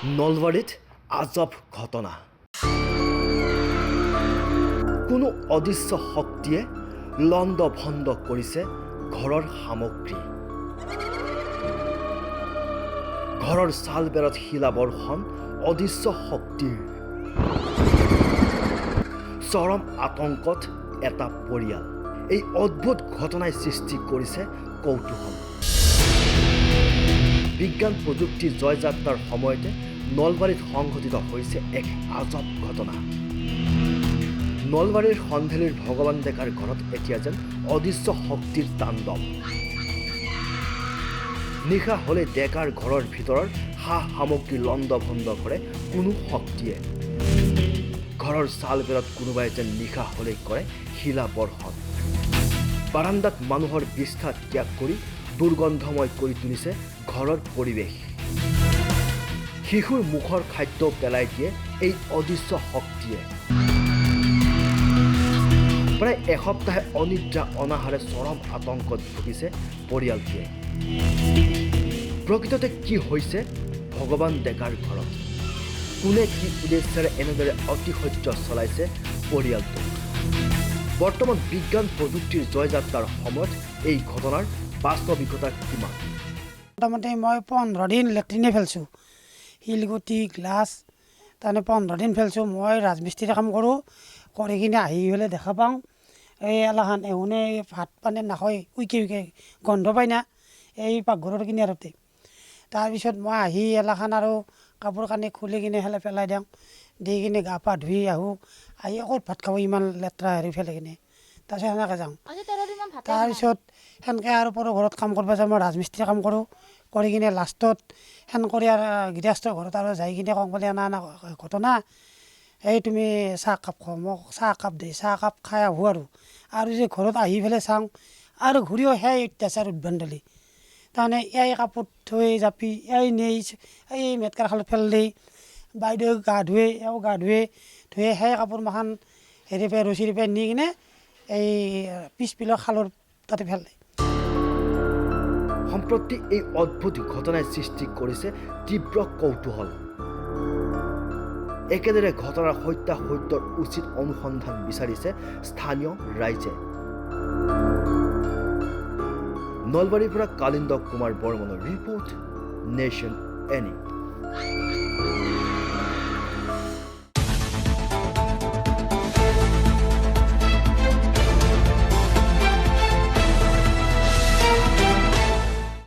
নলবাৰীত আজব ঘটনা। কোনো অদৃশ্য শক্তিয়ে লণ্ড ভণ্ড কৰিছে ঘৰৰ সামগ্ৰী। ঘৰৰ চাল বেৰত শিলাবৰ্ষণ অদৃশ্য শক্তিৰ। চৰম আতংকত এটা পৰিয়াল। এই অদ্ভুত ঘটনাই সৃষ্টি কৰিছে কৌতূহল। বিজ্ঞান প্ৰযুক্তিৰ জয়যাত্ৰাৰ সময়তে নলবাৰীত সংঘটিত হৈছে এক আজব ঘটনা। নলবাৰীৰ সন্ধিলিৰ ভগৱান ডেকাৰ ঘৰত এতিয়া যেন অদৃশ্য শক্তিৰ তাণ্ডৱ। নিশা হ'লে ডেকাৰ ঘৰৰ ভিতৰৰ সা সামগ্ৰী লণ্ড ভণ্ড কৰে কোনো শক্তিয়ে। ঘৰৰ চাল বেৰত কোনোবাই যেন নিশা হ'লেই কৰে শিলা বৰ্ষণ। বাৰান্দাত মানুহৰ বিষ্ঠা ত্যাগ কৰি দুৰ্গন্ধময় কৰি তুলিছে ঘৰৰ পৰিৱেশ। শিশুৰ মুখৰ খাদ্য পেলাই দিয়ে এই অদৃশ্য শক্তিয়ে। প্ৰায় এসপ্তাহে অনিদ্ৰা অনাহাৰে চৰম আতংকত ভুগিছে পৰিয়ালটোৱে। প্ৰকৃততে কি হৈছে ভগৱান ডেকাৰ ঘৰত? কোনে কি উদ্দেশ্যেৰে এনেদৰে অতিশয্য চলাইছে পৰিয়ালটো? বৰ্তমান বিজ্ঞান প্ৰযুক্তিৰ জয়যাত্ৰাৰ সময়ত এই ঘটনাৰ বাস্তৱিকতা কিমান? মোটামুটি মই 15 দিন লেট্ৰিনে ফেলছোঁ, শিলগুটি গ্লাছ তাৰমানে 15 দিন ফেলছোঁ। মই ৰাজমিস্ত্ৰী কাম কৰোঁ, কৰি কিনে আহি পেলাই দেখা পাওঁ এই এলাখান এহুনে ভাত পানী নাখায়, উইকে উইকে গন্ধ পাই না এই পাকঘৰৰ কিনাৰতে। তাৰপিছত মই আহি এলাখান আৰু কাপোৰ কানি খুলি কিনে পেলাই দিওঁ, দি কিনে গা পা ধুই আহোঁ। আহি ক'ত ভাত খাব ইমান লেতেৰা হেৰি ফেলাই কিনে, তাৰপিছত সেনেকৈ যাওঁ। তাৰপিছত সেনেকৈ আৰু পৰৰ ঘৰত কাম কৰিব যাওঁ। মই ৰাজমিস্ত্ৰী কাম কৰোঁ, কৰি কিনে লাষ্টত সেন কৰি আৰু গৃহস্থৰ ঘৰত আৰু যাই কিনে কওঁ বোলে না ঘটনা এই তুমি চাহ কাপ খাওঁ, মোক চাহ কাপ দেই, চাহ কাপ খাই আহোঁ আৰু যে ঘৰত আহি পেলাই চাওঁ আৰু ঘূৰিও সেই অত্যাচাৰ উদ্ভণ্ডালি। তাৰমানে এই কাপোৰ থৈ জাপি এই নেই এই মেটকাৰ খালত পেলালি, বাইদেউ গা ধুৱে, এওঁ গা ধুৱে, ধুৱে সেই কাপোৰ মাখান হেৰি পে ৰছীৰ পে নি কিনে এই পিছপিলৰ খালৰ তাতে পেলালে। সম্প্ৰতি এই অদ্ভুত ঘটনাই সৃষ্টি কৰিছে তীব্ৰ কৌতূহল। একেদৰে ঘটনাৰ সত্যাসত্যৰ উচিত অনুসন্ধান বিচাৰিছে স্থানীয় ৰাইজে। নলবাৰীৰ পৰা কালিন্দ কুমাৰ বৰ্মনৰ ৰিপৰ্ট, নেশ্যন এনি।